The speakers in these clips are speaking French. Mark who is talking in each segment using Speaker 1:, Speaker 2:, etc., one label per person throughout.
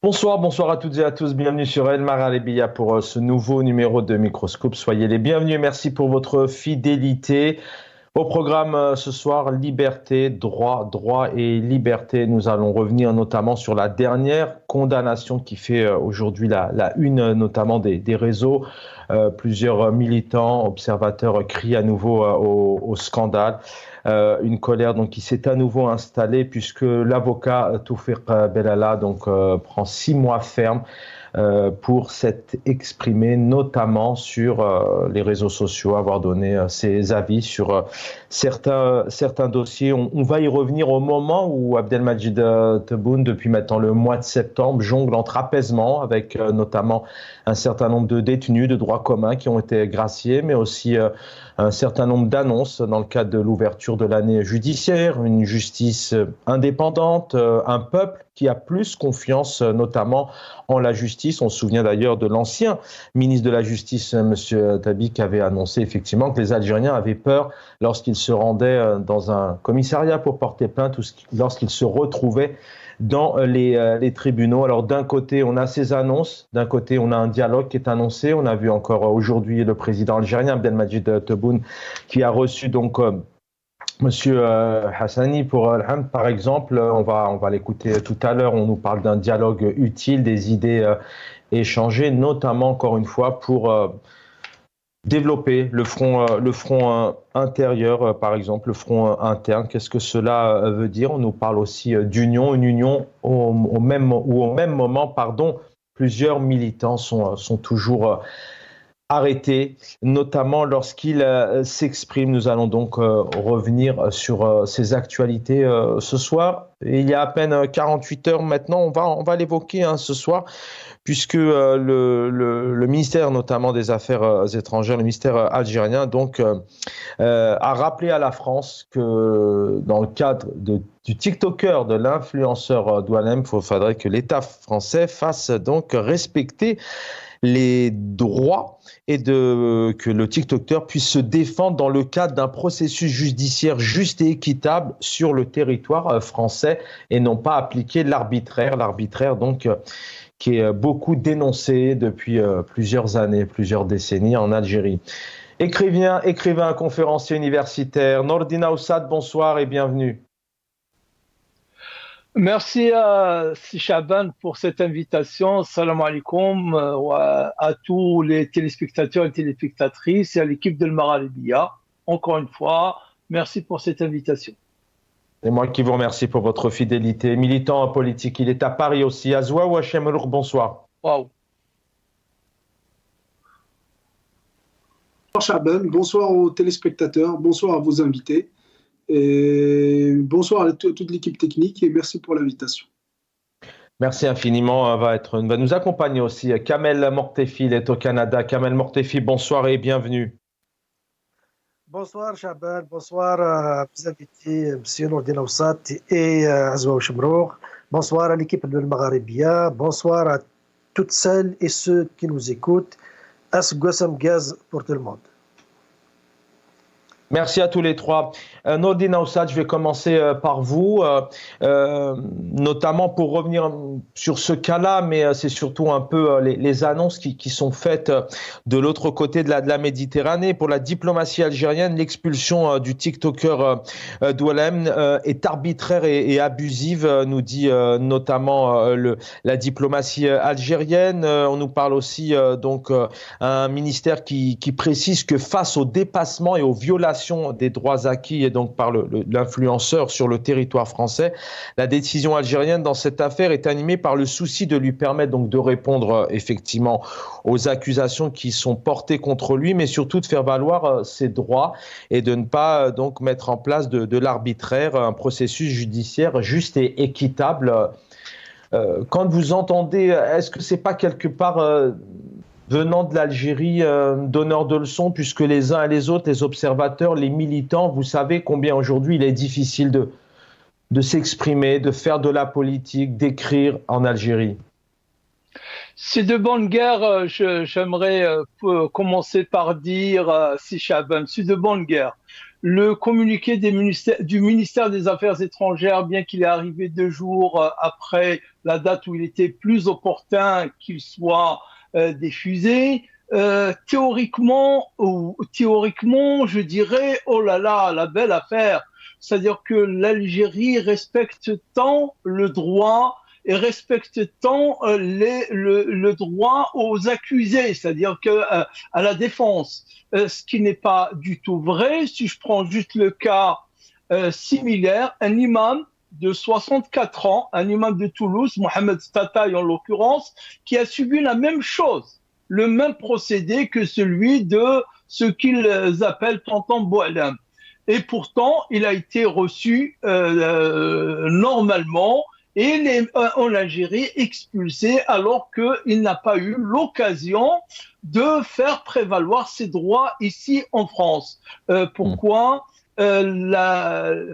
Speaker 1: Bonsoir à toutes et à tous. Bienvenue sur El Maralebia pour ce nouveau numéro de Microscope. Soyez les bienvenus. Merci pour votre fidélité. Au programme ce soir, liberté, droit et liberté. Nous allons revenir notamment sur la dernière condamnation qui fait aujourd'hui la une, notamment des réseaux. Plusieurs militants, observateurs crient à nouveau au scandale. Une colère donc qui s'est à nouveau installée puisque l'avocat Toufiq Belala prend 6 mois ferme pour s'être exprimé notamment sur les réseaux sociaux, avoir donné ses avis sur certains dossiers. On va y revenir au moment où Abdelmajid Tebboune, depuis maintenant le mois de septembre, jongle entre apaisement avec notamment un certain nombre de détenus de droit commun qui ont été graciés, mais aussi un certain nombre d'annonces dans le cadre de l'ouverture de l'année judiciaire, une justice indépendante, un peuple qui a plus confiance notamment en la justice. On se souvient d'ailleurs de l'ancien ministre de la Justice, M. Tabi, qui avait annoncé effectivement que les Algériens avaient peur lorsqu'ils se rendaient dans un commissariat pour porter plainte ou lorsqu'ils se retrouvaient dans les tribunaux. Alors d'un côté, on a ces annonces, d'un côté, on a un dialogue qui est annoncé. On a vu encore aujourd'hui le président algérien, Abdelmajid Tebboune, qui a reçu donc Monsieur Hassani pour Al-Hamd, par exemple. On va l'écouter tout à l'heure. On nous parle d'un dialogue utile, des idées échangées, notamment, encore une fois, pour développer le front intérieur, par exemple, le front interne. Qu'est-ce que cela veut dire? On nous parle aussi d'union, une union au même moment, plusieurs militants sont toujours arrêtés, notamment lorsqu'ils s'expriment. Nous allons donc revenir sur ces actualités ce soir. Et il y a à peine 48 heures maintenant, on va l'évoquer ce soir, puisque le ministère notamment des Affaires étrangères, le ministère algérien, a rappelé à la France que dans le cadre du TikToker, de l'influenceur Douanem, il faudrait que l'État français fasse donc respecter les droits et que le TikToker puisse se défendre dans le cadre d'un processus judiciaire juste et équitable sur le territoire français et non pas appliquer l'arbitraire donc qui est beaucoup dénoncé depuis plusieurs années, plusieurs décennies en Algérie. Écrivain, conférencier universitaire, Nordina Oussad, bonsoir et bienvenue.
Speaker 2: Merci à Chaban pour cette invitation. Salam alaikum à tous les téléspectateurs et téléspectatrices et à l'équipe de Maralebia. Encore une fois, merci pour cette invitation.
Speaker 1: C'est moi qui vous remercie pour votre fidélité. Militant politique, il est à Paris aussi. Azoua ou Hachem Elour, bonsoir.
Speaker 2: Wow.
Speaker 3: Bonsoir Chaban, bonsoir aux téléspectateurs, bonsoir à vos invités. Et bonsoir à toute l'équipe technique et merci pour l'invitation.
Speaker 1: Merci infiniment. Va nous accompagner aussi Kamel Mortefi, il est au Canada. Kamel Mortefi, bonsoir et bienvenue.
Speaker 4: Bonsoir Chaban, bonsoir à vos invités, M. Nordina Oussat et Azoua Chemrour. Bonsoir à l'équipe de Maralebia. Bonsoir à toutes celles et ceux qui nous écoutent. Asgossam Gaz pour tout le monde.
Speaker 1: Merci à tous les trois. Nordina Oussad, je vais commencer par vous, notamment pour revenir sur ce cas-là, mais c'est surtout un peu les annonces qui sont faites de l'autre côté de la Méditerranée. Pour la diplomatie algérienne, l'expulsion du TikToker Douanem est arbitraire et abusive, nous dit notamment la diplomatie algérienne. On nous parle aussi un ministère qui précise que face au dépassement et aux violations des droits acquis et donc par l'influenceur sur le territoire français, la décision algérienne dans cette affaire est animée par le souci de lui permettre donc de répondre effectivement aux accusations qui sont portées contre lui, mais surtout de faire valoir ses droits et de ne pas donc mettre en place de l'arbitraire, un processus judiciaire juste et équitable. Quand vous entendez, est-ce que c'est pas quelque part venant de l'Algérie, donneur de leçons, puisque les uns et les autres, les observateurs, les militants, vous savez combien aujourd'hui il est difficile de s'exprimer, de faire de la politique, d'écrire en Algérie?
Speaker 2: C'est de bonne guerre, j'aimerais commencer par dire, si Chaban, c'est de bonne guerre. le communiqué du ministère des Affaires étrangères, bien qu'il est arrivé 2 jours après la date où il était plus opportun qu'il soit diffusé, théoriquement, je dirais, oh là là, la belle affaire. C'est-à-dire que l'Algérie respecte tant le droit et respecte tant le droit aux accusés, c'est-à-dire que à la défense, ce qui n'est pas du tout vrai. Si je prends juste le cas similaire, un imam de 64 ans, un imam de Toulouse, Mohamed Stataï en l'occurrence, qui a subi la même chose, le même procédé que celui de ce qu'ils appellent Tonton Boualem. Et pourtant, il a été reçu normalement et il est en Algérie expulsé alors qu'il n'a pas eu l'occasion de faire prévaloir ses droits ici en France. Pourquoi les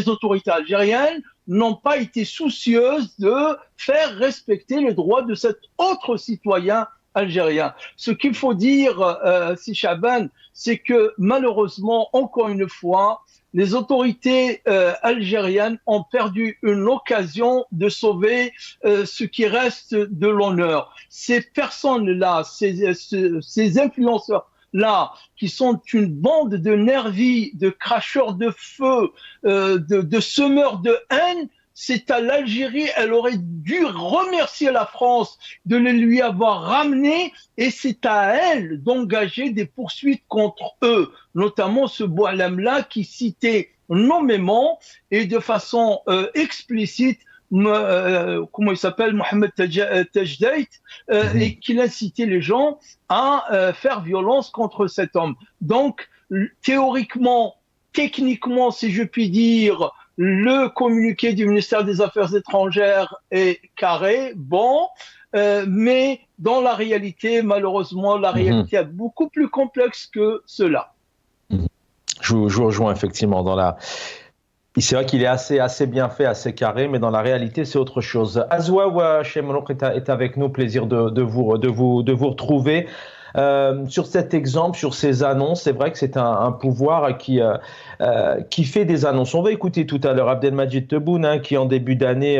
Speaker 2: autorités algériennes n'ont pas été soucieuses de faire respecter les droits de cet autre citoyen algérien. Ce qu'il faut dire, si Chaban, c'est que malheureusement, encore une fois, les autorités algériennes ont perdu une occasion de sauver ce qui reste de l'honneur. Ces personnes-là, ces influenceurs-là, qui sont une bande de nervis, de cracheurs de feu, de semeurs de haine, c'est à l'Algérie, elle aurait dû remercier la France de le lui avoir ramené et c'est à elle d'engager des poursuites contre eux, notamment ce Boualem-là qui citait nommément et de façon explicite comment il s'appelle, Mohamed Tajdeit, et qu'il incitait les gens à faire violence contre cet homme. Donc, théoriquement, techniquement, si je puis dire, le communiqué du ministère des Affaires étrangères est carré, bon, mais dans la réalité, malheureusement, la réalité est beaucoup plus complexe que cela.
Speaker 1: Je vous rejoins effectivement dans la... C'est vrai qu'il est assez bien fait, assez carré, mais dans la réalité, c'est autre chose. Azwa Chemrouk est avec nous, plaisir de vous retrouver. Sur cet exemple, sur ces annonces, c'est vrai que c'est un pouvoir qui fait des annonces. On va écouter tout à l'heure Abdelmajid Tebboune, qui en début d'année,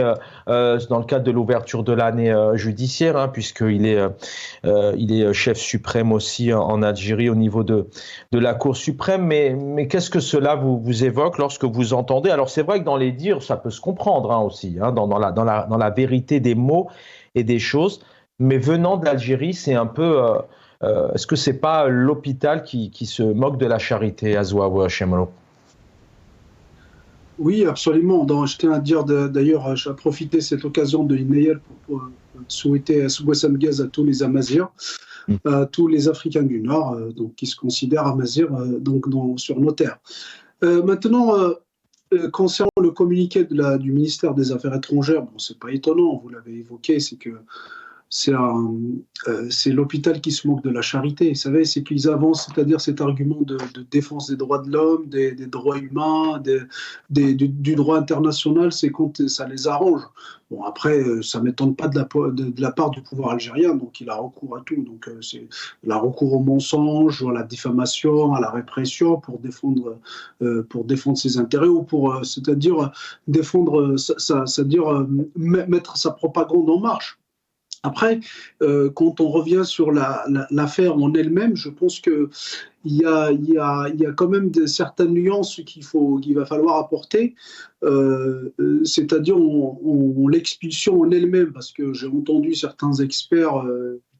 Speaker 1: dans le cadre de l'ouverture de l'année judiciaire, puisqu'il est chef suprême aussi en Algérie au niveau de la Cour suprême. Mais qu'est-ce que cela vous évoque lorsque vous entendez? Alors c'est vrai que dans les dires, ça peut se comprendre aussi, dans la vérité des mots et des choses. Mais venant d'Algérie, c'est un peu... est-ce que c'est pas l'hôpital qui se moque de la charité, Azwa Chemrouk?
Speaker 3: Oui, absolument. Je tiens à dire d'ailleurs, j'ai profité de cette occasion de l'INEL pour souhaiter Soubassam Gaz à tous les Amazirs, à tous les Africains du Nord, donc qui se considèrent Amazirs sur nos terres. Maintenant, concernant le communiqué du ministère des Affaires étrangères, bon, c'est pas étonnant, vous l'avez évoqué, c'est que c'est l'hôpital qui se moque de la charité. Vous savez, c'est qu'ils avancent, c'est-à-dire cet argument de défense des droits de l'homme, des droits humains, du droit international, c'est quand ça les arrange. Bon, après, ça ne m'étonne pas de la part du pouvoir algérien, donc il a recours à tout. Donc, il a recours au mensonge, à la diffamation, à la répression pour défendre ses intérêts ou c'est-à-dire défendre, c'est-à-dire mettre sa propagande en marche. Après, quand on revient sur l'affaire en elle-même, je pense qu'il y a quand même certaines nuances qu'il va falloir apporter, c'est-à-dire l'expulsion en elle-même, parce que j'ai entendu certains experts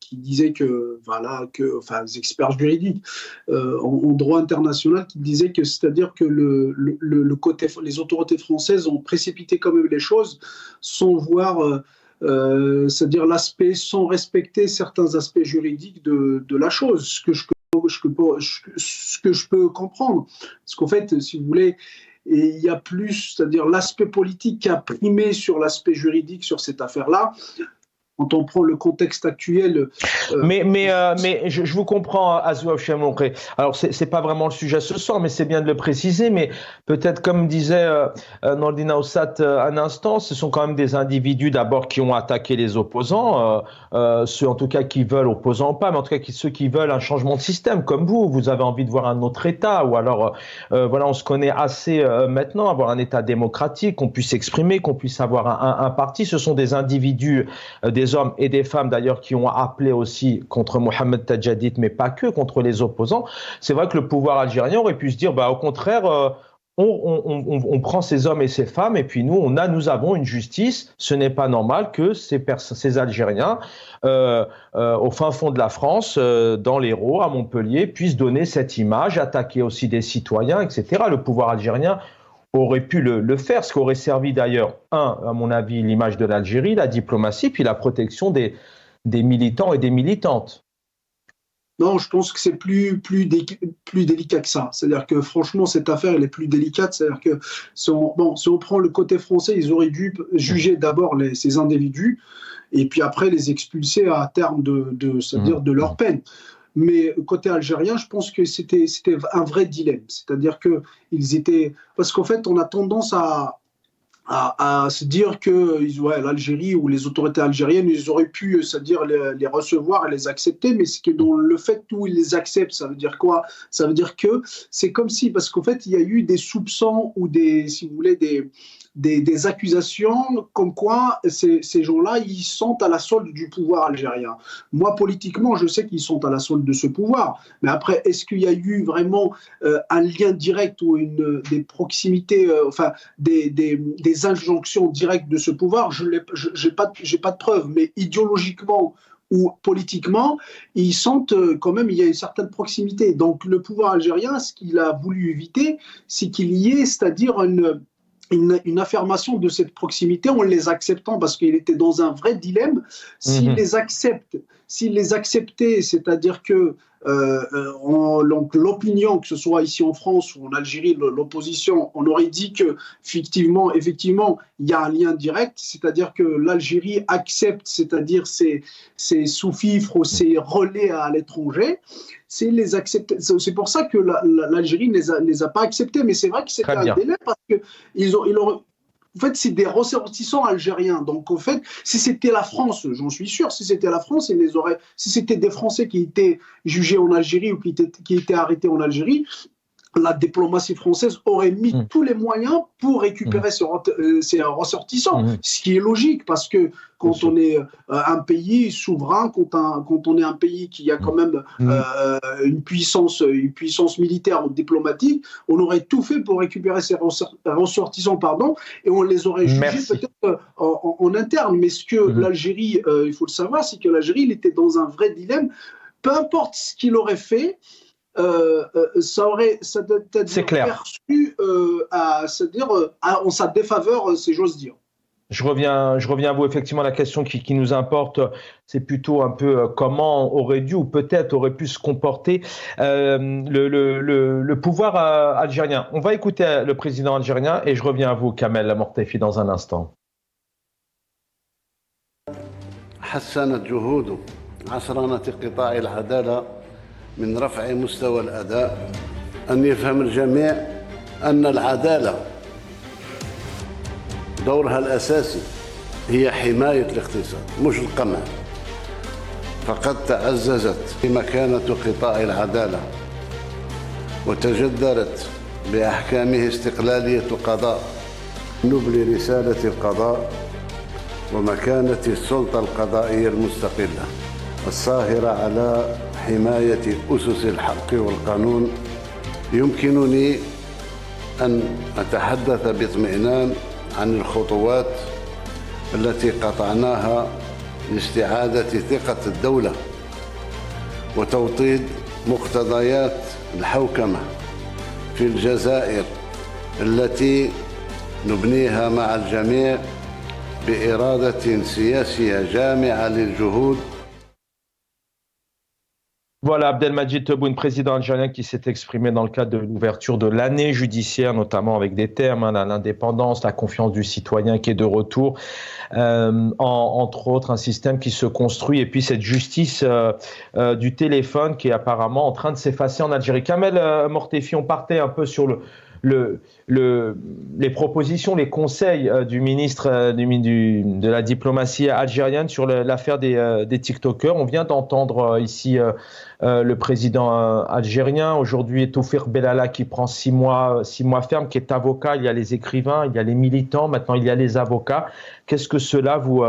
Speaker 3: qui disaient des experts juridiques en droit international qui disaient que, c'est-à-dire que les autorités françaises ont précipité quand même les choses sans voir... c'est-à-dire l'aspect sans respecter certains aspects juridiques de la chose, ce que je peux comprendre. Parce qu'en fait, si vous voulez, il y a plus, c'est-à-dire l'aspect politique qui a primé sur l'aspect juridique sur cette affaire-là. quand on prend le contexte actuel.
Speaker 1: Mais je vous comprends, Azouaf Chemloukri. Alors, c'est pas vraiment le sujet ce soir, mais c'est bien de le préciser. Mais peut-être, comme disait Nordina Oussat un instant, ce sont quand même des individus d'abord qui ont attaqué les opposants, ceux en tout cas qui veulent, opposants ou pas, mais en tout cas ceux qui veulent un changement de système, comme vous avez envie de voir un autre État, ou alors, voilà, on se connaît assez maintenant, avoir un État démocratique, qu'on puisse s'exprimer, qu'on puisse avoir un parti. Ce sont des individus, des hommes et des femmes d'ailleurs, qui ont appelé aussi contre Mohamed Tajadid, mais pas que, contre les opposants. C'est vrai que le pouvoir algérien aurait pu se dire, au contraire, on prend ces hommes et ces femmes, et puis nous avons une justice. Ce n'est pas normal que ces Algériens, au fin fond de la France, dans l'Hérault, à Montpellier, puissent donner cette image, attaquer aussi des citoyens, etc. Le pouvoir algérien aurait pu le faire, ce qui aurait servi d'ailleurs, à mon avis, l'image de l'Algérie, la diplomatie, puis la protection des militants et des militantes.
Speaker 3: Non, je pense que c'est plus délicat que ça. C'est-à-dire que franchement, cette affaire, elle est plus délicate. C'est-à-dire que si on prend le côté français, ils auraient dû juger d'abord ces individus et puis après les expulser à terme c'est-à-dire de leur peine. Mais côté algérien, je pense que c'était un vrai dilemme. C'est-à-dire que parce qu'en fait, on a tendance à se dire que l'Algérie ou les autorités algériennes, ils auraient pu, c'est-à-dire les recevoir et les accepter, mais c'est que dans le fait où ils les acceptent, ça veut dire quoi? Ça veut dire que c'est comme si, parce qu'en fait, il y a eu des soupçons ou si vous voulez, des accusations comme quoi ces gens-là, ils sont à la solde du pouvoir algérien. Moi, politiquement, je sais qu'ils sont à la solde de ce pouvoir, mais après, est-ce qu'il y a eu vraiment un lien direct ou des proximités, des injonctions directes de ce pouvoir? Je n'ai pas de preuves, mais idéologiquement ou politiquement, ils sentent quand même, il y a une certaine proximité. Donc le pouvoir algérien, ce qu'il a voulu éviter, c'est qu'il y ait, c'est-à-dire une affirmation de cette proximité en les acceptant, parce qu'il était dans un vrai dilemme. S'il les acceptait, c'est-à-dire que l'opinion, que ce soit ici en France ou en Algérie, l'opposition, on aurait dit que effectivement, il y a un lien direct, c'est-à-dire que l'Algérie accepte, c'est-à-dire ses sous-fifres ou ses relais à l'étranger. C'est pour ça que l'Algérie ne les a pas acceptés, mais c'est vrai que c'était un délai parce que en fait, c'est des ressortissants algériens. Donc, en fait, si c'était la France, j'en suis sûr, si c'était la France, si c'était des Français qui étaient jugés en Algérie ou qui étaient arrêtés en Algérie, la diplomatie française aurait mis tous les moyens pour récupérer ces ressortissants, ce qui est logique, parce que quand on est un pays souverain, quand on est un pays qui a quand même une puissance militaire ou diplomatique, on aurait tout fait pour récupérer ces ressortissants, et on les aurait jugés peut-être en interne. Mais ce que l'Algérie, il faut le savoir, c'est que l'Algérie, il était dans un vrai dilemme. Peu importe ce qu'il aurait fait, ça doit être perçu en sa défaveur, si j'ose dire.
Speaker 1: Je reviens à vous. Effectivement, la question qui nous importe, c'est plutôt un peu comment aurait dû ou peut-être aurait pu se comporter le pouvoir algérien. On va écouter le président algérien et je reviens à vous, Kamel Mortefi, dans un instant.
Speaker 5: حسنت جهود عصرنة قطاع العدالة من رفع مستوى الأداء أن يفهم الجميع أن العدالة دورها الأساسي هي حماية الاقتصاد مش القمع. فقد تعززت مكانة قطاع العدالة وتجدرت بأحكامه استقلالية القضاء، نبل رسالة القضاء ومكانة السلطة القضائية المستقلة الصاهرة على حماية أسس الحق والقانون. يمكنني أن أتحدث باطمئنان عن الخطوات التي قطعناها لاستعادة ثقة الدولة وتوطيد مقتضيات الحوكمة في الجزائر التي نبنيها مع الجميع بإرادة سياسية جامعة للجهود.
Speaker 1: Voilà, Abdelmadjid Tebboune, président algérien, qui s'est exprimé dans le cadre de l'ouverture de l'année judiciaire, notamment avec des termes, l'indépendance, la confiance du citoyen qui est de retour, entre autres un système qui se construit, et puis cette justice du téléphone qui est apparemment en train de s'effacer en Algérie. Kamel Mortefi, on partait un peu sur les propositions, les conseils du ministre de la diplomatie algérienne sur l'affaire des TikTokers. On vient d'entendre ici le président algérien. Aujourd'hui, Toufir Belala qui prend 6 mois ferme, qui est avocat. Il y a les écrivains, il y a les militants, maintenant il y a les avocats. Qu'est-ce que cela vous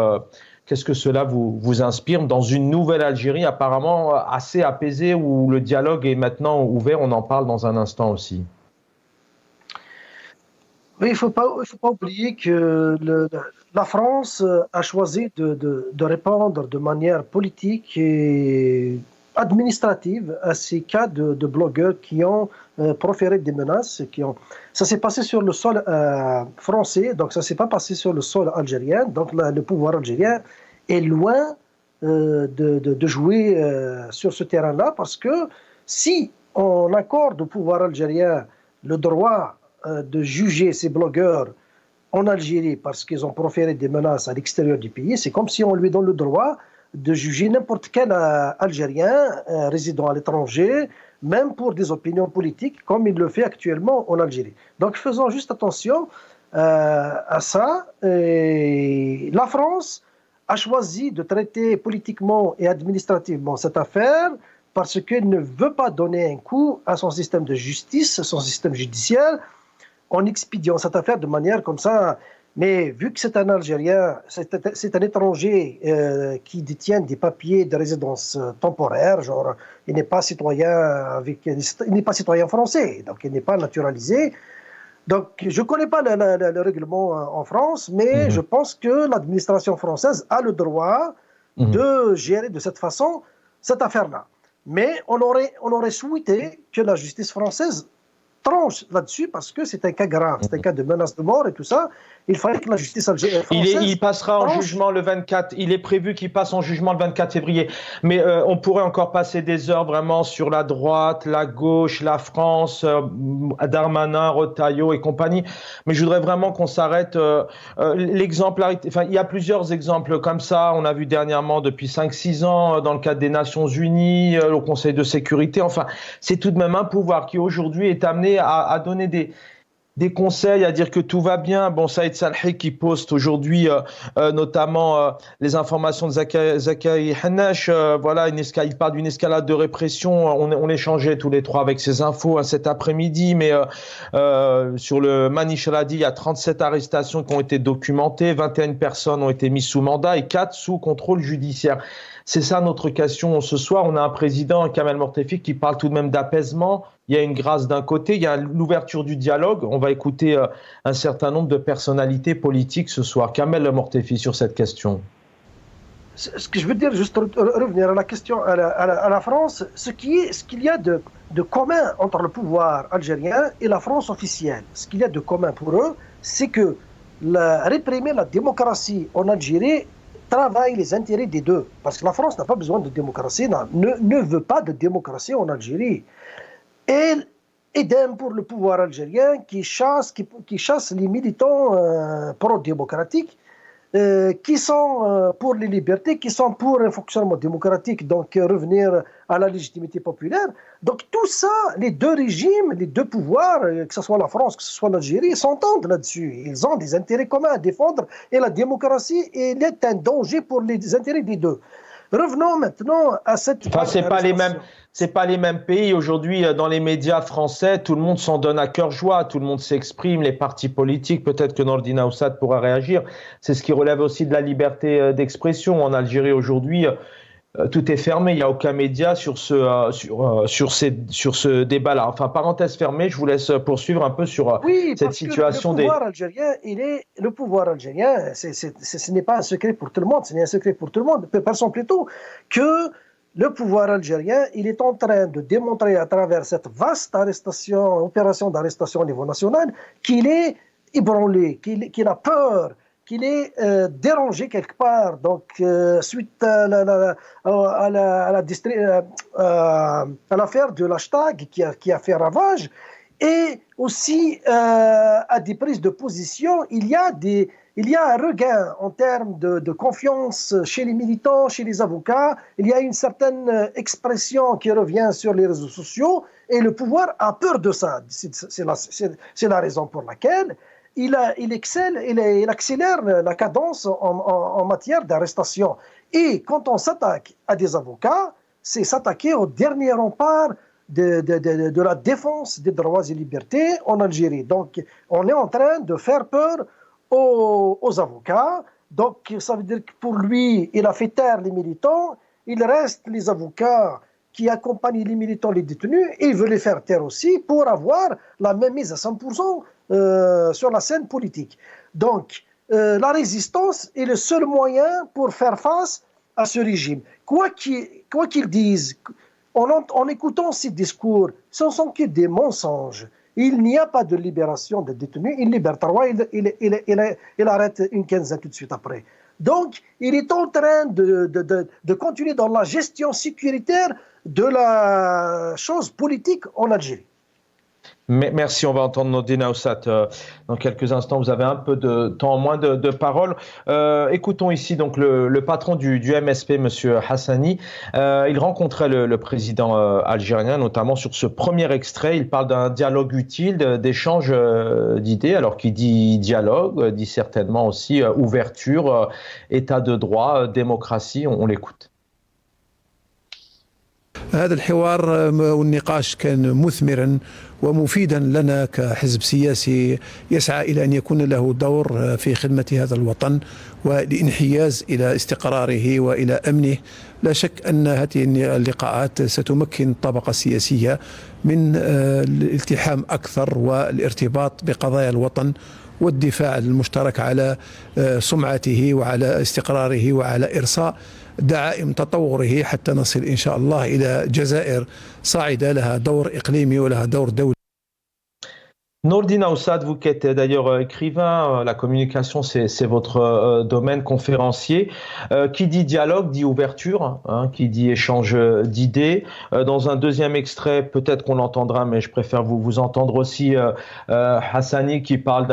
Speaker 1: inspire dans une nouvelle Algérie apparemment assez apaisée où le dialogue est maintenant ouvert? On en parle dans un instant aussi.
Speaker 4: Oui, il ne faut pas oublier que la France a choisi de répondre de manière politique et administrative à ces cas de blogueurs qui ont proféré des menaces. Ça s'est passé sur le sol français, donc ça ne s'est pas passé sur le sol algérien. Donc le pouvoir algérien est loin de jouer sur ce terrain-là, parce que si on accorde au pouvoir algérien le droit de juger ces blogueurs en Algérie parce qu'ils ont proféré des menaces à l'extérieur du pays, c'est comme si on lui donne le droit de juger n'importe quel Algérien résidant à l'étranger, même pour des opinions politiques, comme il le fait actuellement en Algérie. Donc faisons juste attention à ça. Et la France a choisi de traiter politiquement et administrativement cette affaire parce qu'elle ne veut pas donner un coup à son système de justice, son système judiciaire, en expédiant cette affaire de manière comme ça. Mais vu que c'est un Algérien, c'est un étranger qui détient des papiers de résidence temporaire, genre il n'est pas citoyen français, donc il n'est pas naturalisé. Donc je ne connais pas le règlement en France, mais je pense que l'administration française a le droit de gérer de cette façon cette affaire-là. Mais on aurait souhaité que la justice française tranche là-dessus, parce que c'est un cas grave, c'est un cas de menace de mort et tout ça. Il fallait que la justice française...
Speaker 1: Il passera en jugement le 24, il est prévu qu'il passe en jugement le 24 février, mais on pourrait encore passer des heures vraiment sur la droite, la gauche, la France, Darmanin, Retailleau et compagnie, mais je voudrais vraiment qu'on s'arrête. L'exemplarité, enfin, il y a plusieurs exemples comme ça, on a vu dernièrement depuis 5-6 ans dans le cadre des Nations Unies, au Conseil de sécurité, enfin, c'est tout de même un pouvoir qui aujourd'hui est amené à donner des conseils, à dire que tout va bien. Bon, Saïd Salhi qui poste aujourd'hui notamment les informations de Zakaï Hanash, voilà, il parle d'une escalade de répression. On échangeait tous les trois avec ces infos cet après-midi, mais sur le Manishradi, il y a 37 arrestations qui ont été documentées, 21 personnes ont été mises sous mandat et 4 sous contrôle judiciaire. C'est ça notre question ce soir. On a un président, Kamel Mortefi, qui parle tout de même d'apaisement. Il y a une grâce d'un côté, il y a l'ouverture du dialogue. On va écouter un certain nombre de personnalités politiques ce soir. Kamel Mortefi sur cette question.
Speaker 4: Ce que je veux dire, juste revenir à la question, à la France, ce qu'il y a de commun entre le pouvoir algérien et la France officielle, ce qu'il y a de commun pour eux, c'est que réprimer la démocratie en Algérie travaille les intérêts des deux. Parce que la France n'a pas besoin de démocratie, ne veut pas de démocratie en Algérie. Et idem pour le pouvoir algérien qui chasse les militants pro-démocratiques, qui sont pour les libertés, qui sont pour un fonctionnement démocratique, donc revenir à la légitimité populaire. Donc tout ça, les deux régimes, les deux pouvoirs, que ce soit la France, que ce soit l'Algérie, s'entendent là-dessus. Ils ont des intérêts communs à défendre et la démocratie elle est un danger pour les intérêts des deux. Revenons maintenant à cette...
Speaker 1: Enfin, c'est pas les mêmes pays. Aujourd'hui, dans les médias français, tout le monde s'en donne à cœur joie, tout le monde s'exprime, les partis politiques, peut-être que Nordine Aoussad pourra réagir. C'est ce qui relève aussi de la liberté d'expression. En Algérie, aujourd'hui, tout est fermé, il n'y a aucun média sur ce débat-là. Enfin, parenthèse fermée, je vous laisse poursuivre un peu sur cette situation
Speaker 4: le pouvoir algérien, ce n'est pas un secret pour tout le monde, ce n'est un secret pour tout le monde. Pensons plutôt que le pouvoir algérien, il est en train de démontrer à travers cette vaste opération d'arrestation au niveau national, qu'il est ébranlé, qu'il a peur, qu'il est dérangé quelque part. Donc, suite à l'affaire de l'hashtag qui a fait ravage, et aussi à des prises de position, il y a un regain en termes de confiance chez les militants, chez les avocats. Il y a une certaine expression qui revient sur les réseaux sociaux et le pouvoir a peur de ça. C'est la raison pour laquelle il accélère la cadence en matière d'arrestation. Et quand on s'attaque à des avocats, c'est s'attaquer au dernier rempart de la défense des droits et libertés en Algérie. Donc, on est en train de faire peur aux avocats. Donc, ça veut dire que pour lui, il a fait taire les militants. Il reste les avocats qui accompagnent les militants, les détenus, et il veut les faire taire aussi pour avoir la même mise à 100% sur la scène politique. Donc, la résistance est le seul moyen pour faire face à ce régime. Quoi qu'ils disent, en écoutant ces discours, ce ne sont que des mensonges. Il n'y a pas de libération des détenus. Il libère 3, il arrête une quinzaine tout de suite après. Donc, il est en train de continuer dans la gestion sécuritaire de la chose politique en Algérie.
Speaker 1: Merci, on va entendre Nordine Aoussat dans quelques instants. Vous avez un peu de temps, moins de parole. Écoutons ici donc le patron du MSP, Monsieur Hassani. Il rencontrait le président algérien, notamment sur ce premier extrait. Il parle d'un dialogue utile, d'échange d'idées. Alors qui dit dialogue, dit certainement aussi ouverture, état de droit, démocratie. On l'écoute.
Speaker 6: هذا الحوار والنقاش كان مثمرا ومفيدا لنا كحزب سياسي يسعى إلى أن يكون له دور في خدمة هذا الوطن والانحياز إلى استقراره وإلى أمنه. لا شك أن هذه اللقاءات ستمكن الطبقة السياسية من الالتحام أكثر والارتباط بقضايا الوطن والدفاع المشترك على سمعته وعلى استقراره وعلى إرساء دعائم تطوره حتى نصل إن شاء الله إلى جزائر صاعدة لها دور إقليمي ولها دور دولي.
Speaker 1: Nordine Aoussat, vous qui êtes d'ailleurs écrivain, la communication c'est votre domaine, conférencier. Qui dit dialogue dit ouverture, qui dit échange d'idées. Dans un deuxième extrait, peut-être qu'on l'entendra, mais je préfère vous entendre aussi, Hassani, qui parle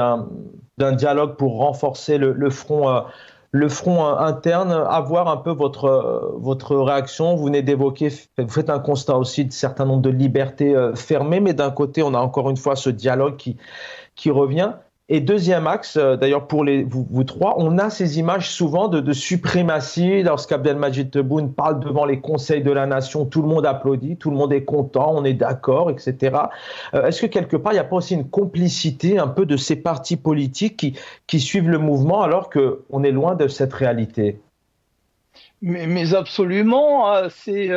Speaker 1: d'un dialogue pour renforcer le front interne. Avoir un peu votre réaction. Vous venez d'évoquer, vous faites un constat aussi de certain nombre de libertés fermées, mais d'un côté, on a encore une fois ce dialogue qui revient. Et deuxième axe, d'ailleurs pour vous trois, on a ces images souvent de suprématie. Lorsqu'Abdelmadjid Tebboune parle devant les conseils de la nation, tout le monde applaudit, tout le monde est content, on est d'accord, etc. Est-ce que quelque part, il n'y a pas aussi une complicité un peu de ces partis politiques qui suivent le mouvement alors qu'on est loin de cette réalité ?
Speaker 2: Mais absolument, c'est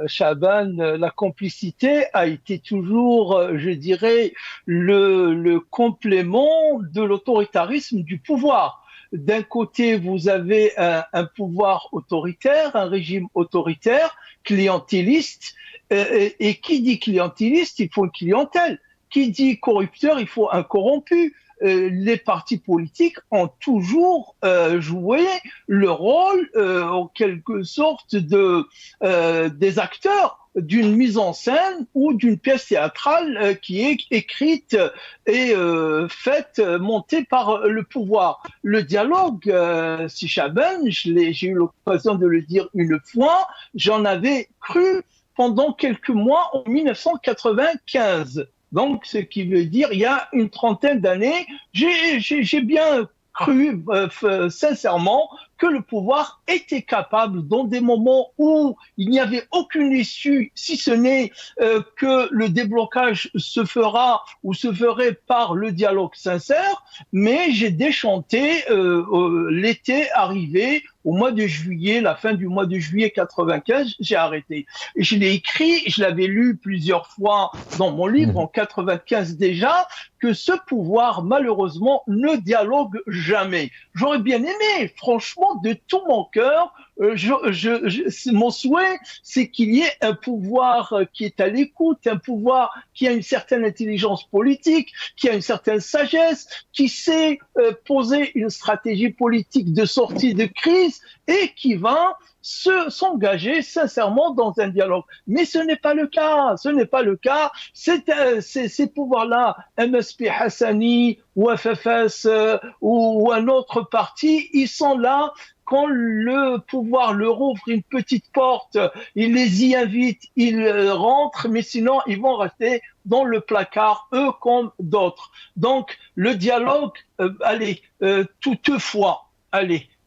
Speaker 2: Chaban, la complicité a été toujours, je dirais, le complément de l'autoritarisme du pouvoir. D'un côté, vous avez un pouvoir autoritaire, un régime autoritaire, clientéliste, et qui dit clientéliste, il faut une clientèle. Qui dit corrupteur, il faut un corrompu. Les partis politiques ont toujours joué le rôle, en quelque sorte, des acteurs d'une mise en scène ou d'une pièce théâtrale qui est écrite et faite, montée par le pouvoir. Le dialogue, si Chaban, j'ai eu l'occasion de le dire une fois, j'en avais cru pendant quelques mois en 1995. Donc, ce qui veut dire, il y a une trentaine d'années, j'ai bien cru sincèrement que le pouvoir était capable, dans des moments où il n'y avait aucune issue, si ce n'est que le déblocage se fera ou se ferait par le dialogue sincère, mais j'ai déchanté l'été arrivé, au mois de juillet, la fin du mois de juillet 95, j'ai arrêté. Et je l'ai écrit, je l'avais lu plusieurs fois dans mon livre, en 95 déjà, que ce pouvoir, malheureusement, ne dialogue jamais. J'aurais bien aimé, franchement, de tout mon cœur, mon souhait, c'est qu'il y ait un pouvoir qui est à l'écoute, un pouvoir qui a une certaine intelligence politique, qui a une certaine sagesse, qui sait poser une stratégie politique de sortie de crise et qui va s'engager sincèrement dans un dialogue. Mais ce n'est pas le cas. Ce n'est pas le cas. Ces pouvoirs-là, MSP Hassani ou FFS ou un autre parti, ils sont là quand le pouvoir leur ouvre une petite porte, il les y invite, ils rentrent, mais sinon ils vont rester dans le placard, eux comme d'autres. Donc le dialogue, toutefois,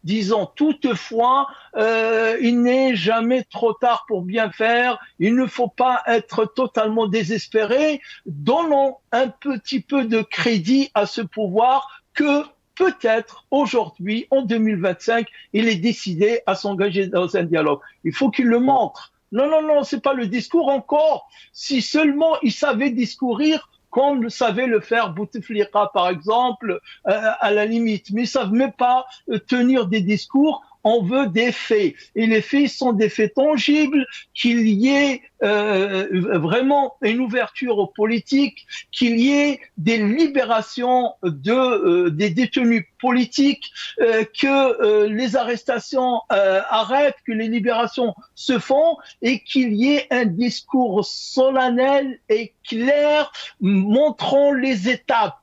Speaker 2: disons toutefois, il n'est jamais trop tard pour bien faire. Il ne faut pas être totalement désespéré. Donnons un petit peu de crédit à ce pouvoir que peut-être aujourd'hui, en 2025, il est décidé à s'engager dans un dialogue. Il faut qu'il le montre. Non, c'est pas le discours encore. Si seulement il savait discourir comme savait le faire Bouteflika, par exemple, à la limite. Mais ils savent même pas tenir des discours. On veut des faits. Et les faits sont des faits tangibles, qu'il y ait vraiment une ouverture aux politiques, qu'il y ait des libérations des détenus politiques, que les arrestations arrêtent, que les libérations se font et qu'il y ait un discours solennel et clair montrant les étapes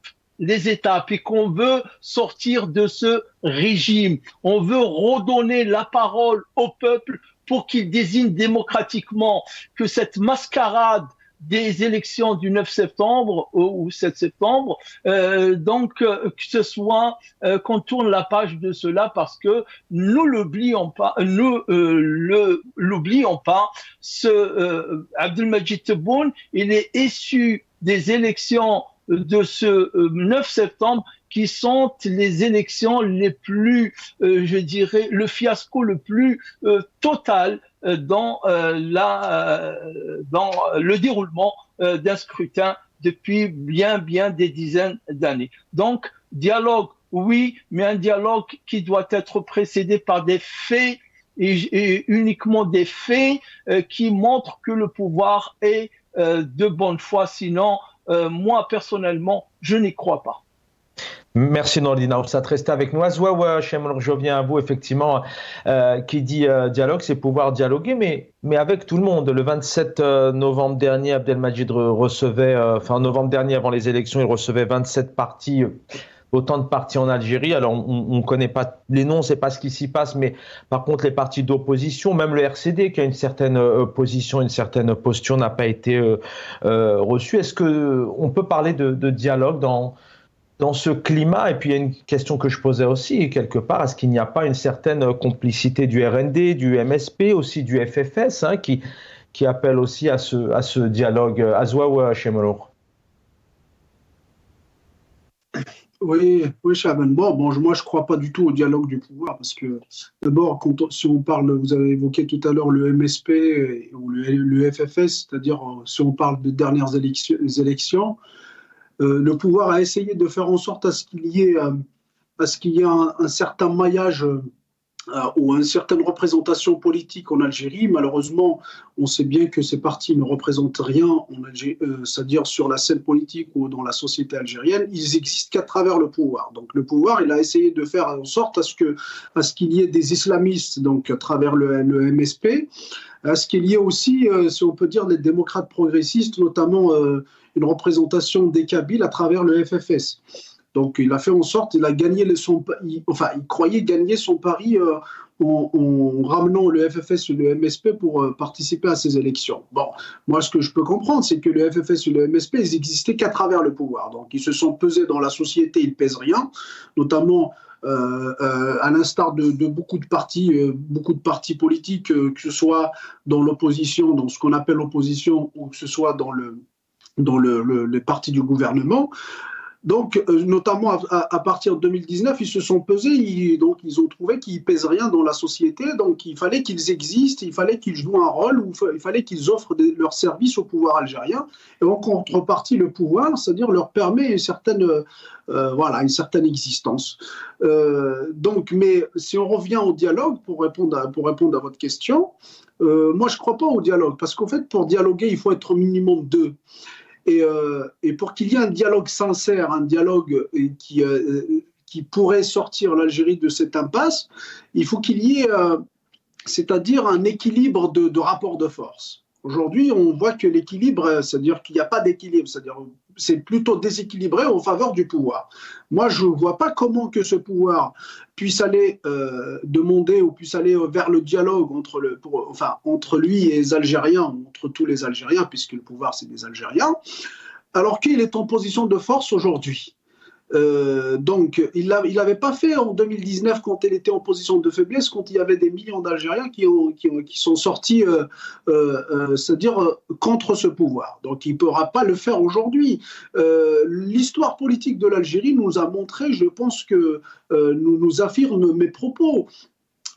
Speaker 2: et qu'on veut sortir de ce régime. On veut redonner la parole au peuple pour qu'il désigne démocratiquement, que cette mascarade des élections du 9 septembre ou 7 septembre, que ce soit qu'on tourne la page de cela parce que nous l'oublions pas, Abdelmadjid Tebboune, il est issu des élections de ce 9 septembre qui sont les élections les plus, je dirais, le fiasco le plus total dans le déroulement d'un scrutin depuis bien des dizaines d'années. Donc, dialogue, oui, mais un dialogue qui doit être précédé par des faits et uniquement des faits qui montrent que le pouvoir est de bonne foi. Sinon, moi, personnellement, je n'y crois pas.
Speaker 1: Merci Nordine Aoussat, restez avec nous. Azwawa Chemlour, je reviens à vous, effectivement, qui dit dialogue, c'est pouvoir dialoguer, mais avec tout le monde. Le 27 novembre dernier, Abdelmadjid recevait, en novembre dernier, avant les élections, il recevait 27 partis, autant de partis en Algérie. Alors, on ne connaît pas les noms, c'est pas ce qui s'y passe, mais par contre, les partis d'opposition, même le RCD, qui a une certaine position, une certaine posture, n'a pas été reçu. Est-ce qu'on peut parler de dialogue dans ce climat? Et puis, il y a une question que je posais aussi, quelque part, est-ce qu'il n'y a pas une certaine complicité du RND, du MSP, aussi du FFS, qui appelle aussi à ce dialogue? Azwawa Chemlour.
Speaker 3: Oui, Chaban. Bon, moi, je ne crois pas du tout au dialogue du pouvoir, parce que d'abord, si on parle, vous avez évoqué tout à l'heure le MSP ou le FFS, c'est-à-dire si on parle de dernières élections, le pouvoir a essayé de faire en sorte à ce qu'il y ait un certain maillage ou une certaine représentation politique en Algérie. Malheureusement, on sait bien que ces partis ne représentent rien en Algérie, c'est-à-dire sur la scène politique ou dans la société algérienne. Ils existent qu'à travers le pouvoir. Donc le pouvoir, il a essayé de faire en sorte à ce qu'il y ait des islamistes, donc à travers le MSP, à ce qu'il y ait aussi, si on peut dire, des démocrates progressistes, notamment une représentation des Kabyles à travers le FFS. Donc, il a fait en sorte, il croyait gagner son pari en ramenant le FFS et le MSP pour participer à ces élections. Bon, moi, ce que je peux comprendre, c'est que le FFS et le MSP, ils existaient qu'à travers le pouvoir. Donc, ils se sont pesés dans la société, ils ne pèsent rien, notamment à l'instar de beaucoup de partis politiques, que ce soit dans l'opposition, dans ce qu'on appelle l'opposition, ou que ce soit dans les partis du gouvernement. Donc, notamment à partir de 2019, ils se sont pesés, donc ils ont trouvé qu'ils ne pèsent rien dans la société, donc il fallait qu'ils existent, il fallait qu'ils jouent un rôle, ou il fallait qu'ils offrent leurs services au pouvoir algérien. Et en contrepartie, le pouvoir, c'est-à-dire leur permet une certaine existence. Donc, mais si on revient au dialogue, pour répondre à votre question, moi je ne crois pas au dialogue, parce qu'en fait, pour dialoguer, il faut être au minimum deux. Et pour qu'il y ait un dialogue sincère, un dialogue qui pourrait sortir l'Algérie de cette impasse, il faut qu'il y ait, c'est-à-dire un équilibre de rapport de force. Aujourd'hui, on voit que l'équilibre, c'est-à-dire qu'il n'y a pas d'équilibre, c'est-à-dire c'est plutôt déséquilibré en faveur du pouvoir. Moi, je ne vois pas comment que ce pouvoir puisse aller demander ou puisse aller vers le dialogue entre lui et les Algériens, entre tous les Algériens, puisque le pouvoir, c'est des Algériens, alors qu'il est en position de force aujourd'hui. Donc, il n'avait pas fait en 2019 quand il était en position de faiblesse, quand il y avait des millions d'Algériens qui sont sortis, c'est-à-dire contre ce pouvoir. Donc, il ne pourra pas le faire aujourd'hui. L'histoire politique de l'Algérie nous a montré, je pense que nous affirme mes propos.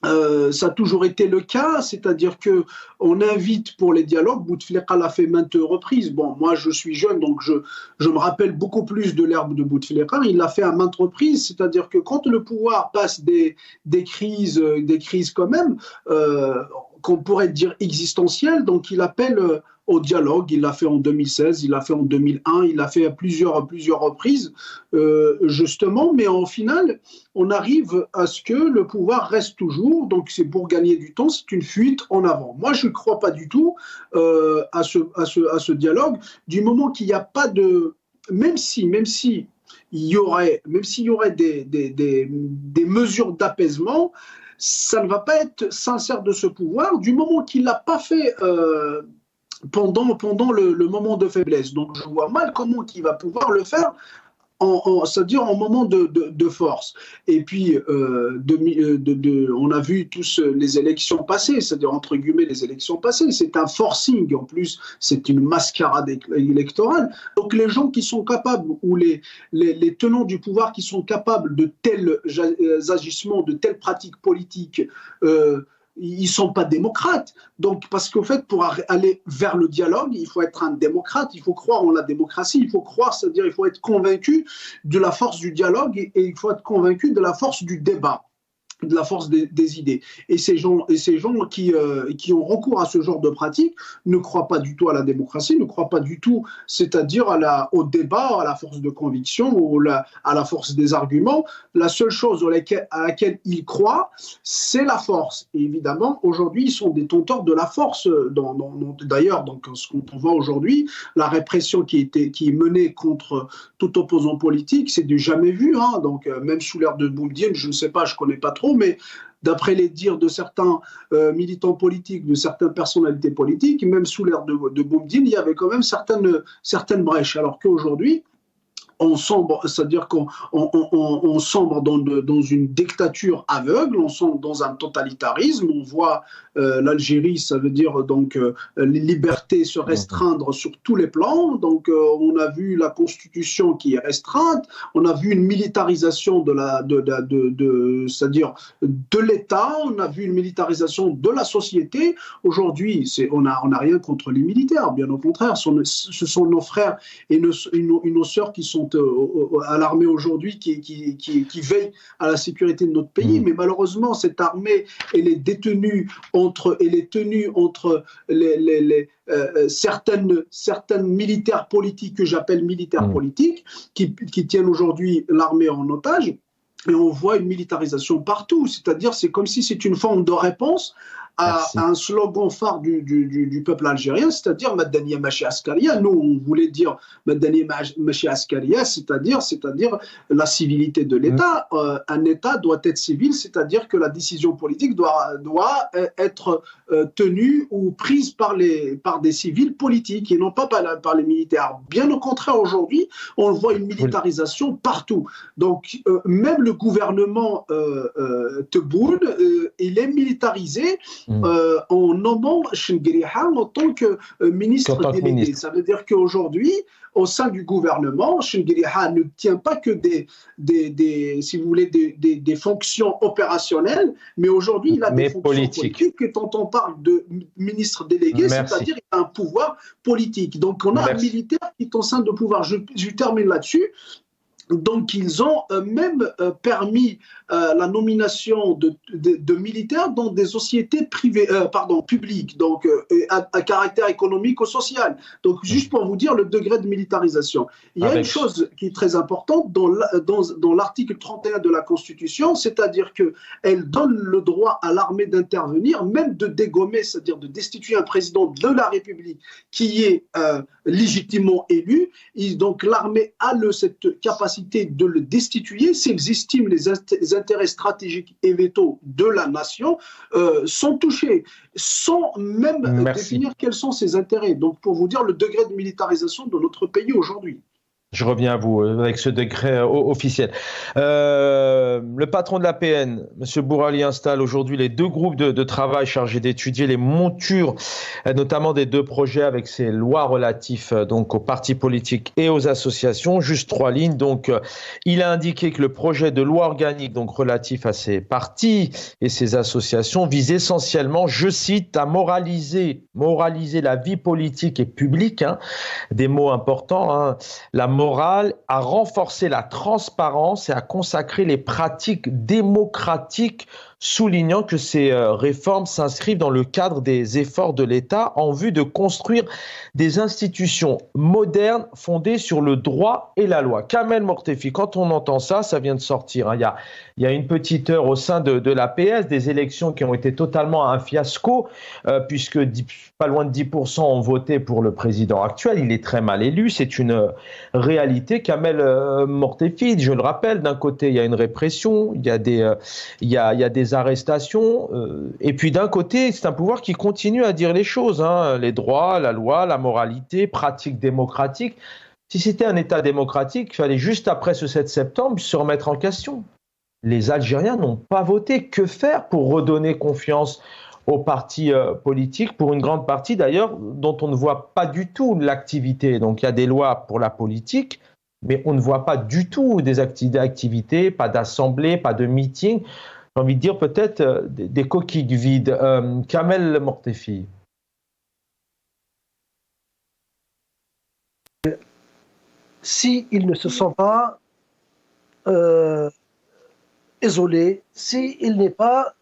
Speaker 3: Ça a toujours été le cas, c'est-à-dire qu'on invite pour les dialogues. Bouteflika l'a fait maintes reprises. Bon, moi je suis jeune, donc je me rappelle beaucoup plus de l'herbe de Bouteflika. Il l'a fait à maintes reprises, c'est-à-dire que quand le pouvoir passe des crises quand même, qu'on pourrait dire existentielles, donc il appelle au dialogue. Il l'a fait en 2016, il l'a fait en 2001, il l'a fait à plusieurs reprises, justement, mais en final, on arrive à ce que le pouvoir reste toujours, donc c'est pour gagner du temps, c'est une fuite en avant. Moi, je ne crois pas du tout à ce dialogue, du moment qu'il n'y a pas de... Même s'il y aurait des mesures d'apaisement, ça ne va pas être sincère de ce pouvoir, du moment qu'il ne l'a pas fait... pendant le moment de faiblesse. Donc, je vois mal comment il va pouvoir le faire, c'est-à-dire en moment de force. Et puis, on a vu tous les élections passées, c'est-à-dire entre guillemets les élections passées. C'est un forcing, en plus, c'est une mascarade électorale. Donc, les gens qui sont capables, ou les tenants du pouvoir qui sont capables de tels agissements, de telles pratiques politiques, ils ne sont pas démocrates. Donc, parce qu'en fait, pour aller vers le dialogue, il faut être un démocrate, il faut croire en la démocratie, il faut croire, c'est-à-dire il faut être convaincu de la force du dialogue et il faut être convaincu de la force du débat, de la force des idées. Et ces gens qui ont recours à ce genre de pratique ne croient pas du tout à la démocratie, ne croient pas du tout, c'est-à-dire au débat, à la force de conviction, ou à la force des arguments. La seule chose à laquelle ils croient, c'est la force. Et évidemment, aujourd'hui, ils sont détenteurs de la force. D'ailleurs, donc, ce qu'on voit aujourd'hui, la répression qui est menée contre tout opposant politique, c'est du jamais vu. Hein. Donc, même sous l'ère de Boumediene, je ne sais pas, je ne connais pas trop, mais d'après les dires de certains militants politiques, de certaines personnalités politiques, même sous l'ère de Boumediene, il y avait quand même certaines brèches. Alors qu'aujourd'hui, on sombre, c'est-à-dire qu'on sombre dans une dictature aveugle, on sombre dans un totalitarisme, on voit l'Algérie, ça veut dire donc les libertés se restreindre sur tous les plans, donc on a vu la constitution qui est restreinte, on a vu une militarisation c'est-à-dire de l'État, on a vu une militarisation de la société. Aujourd'hui, on n'a rien contre les militaires, bien au contraire, ce sont nos frères et nos sœurs qui sont à l'armée aujourd'hui, qui veillent à la sécurité de notre pays. Mais malheureusement, cette armée, elle est tenue entre certaines militaires politiques, que j'appelle militaires politiques, qui tiennent aujourd'hui l'armée en otage. Et on voit une militarisation partout. C'est-à-dire, c'est comme si c'est une forme de réponse à un slogan phare du peuple algérien, c'est-à-dire Madaniya Machi Askaria. Nous, on voulait dire Madaniya Machi Askaria, c'est-à-dire la civilité de l'État. Un État doit être civil, c'est-à-dire que la décision politique doit être tenue ou prise par des civils politiques et non pas par les militaires. Bien au contraire, aujourd'hui, on voit une militarisation partout. Donc, même le gouvernement Tebboune, il est militarisé. en nommant Chengueriha en tant que ministre délégué. Ça veut dire qu'aujourd'hui, au sein du gouvernement, Chengueriha ne tient pas que si vous voulez, des fonctions opérationnelles, mais aujourd'hui, il a des fonctions politiques. Et quand on parle de ministre délégué, c'est-à-dire qu'il a un pouvoir politique. Donc, on a un militaire qui est en sein de pouvoir. Je termine là-dessus. Donc, ils ont même permis la nomination de militaires dans des sociétés publiques, donc à caractère économique ou social. Donc, juste pour vous dire le degré de militarisation. Il y a une chose qui est très importante dans l'article 31 de la Constitution, c'est-à-dire qu'elle donne le droit à l'armée d'intervenir, même de dégommer, c'est-à-dire de destituer un président de la République qui est légitimement élu. Et donc, l'armée a cette capacité de le destituer s'ils estiment les intérêts stratégiques et vétos de la nation sont touchés, sans même définir quels sont ses intérêts. Donc, pour vous dire le degré de militarisation de notre pays aujourd'hui.
Speaker 1: Je reviens à vous avec ce décret officiel. Le patron de l'APN, M. Bourali, installe aujourd'hui les 2 groupes de travail chargés d'étudier les montures, notamment des 2 projets avec ces lois relatives donc aux partis politiques et aux associations. Juste 3 lignes. Donc, il a indiqué que le projet de loi organique donc relatif à ces partis et ces associations vise essentiellement, je cite, à moraliser la vie politique et publique. Des mots importants. La morale, à renforcer la transparence et à consacrer les pratiques démocratiques, soulignant que ces réformes s'inscrivent dans le cadre des efforts de l'État en vue de construire des institutions modernes fondées sur le droit et la loi. Kamel Mortefi, quand on entend ça, ça vient de sortir. Il y a une petite heure au sein de l'APS, des élections qui ont été totalement un fiasco, puisque pas loin de 10% ont voté pour le président actuel. Il est très mal élu, c'est une réalité. Kamel Mortefi, je le rappelle, d'un côté, il y a une répression, il y a des arrestations, et puis d'un côté, c'est un pouvoir qui continue à dire les choses, les droits, la loi, la moralité, pratiques démocratiques. Si c'était un État démocratique, il fallait juste après ce 7 septembre se remettre en question. Les Algériens n'ont pas voté. Que faire pour redonner confiance aux partis politiques, pour une grande partie d'ailleurs, dont on ne voit pas du tout l'activité. Donc il y a des lois pour la politique, mais on ne voit pas du tout des activités, pas d'assemblée, pas de meeting. J'ai envie de dire peut-être des coquilles vides. Kamel Mortefi.
Speaker 4: S'il ne se sent pas isolé, s'il n'est pas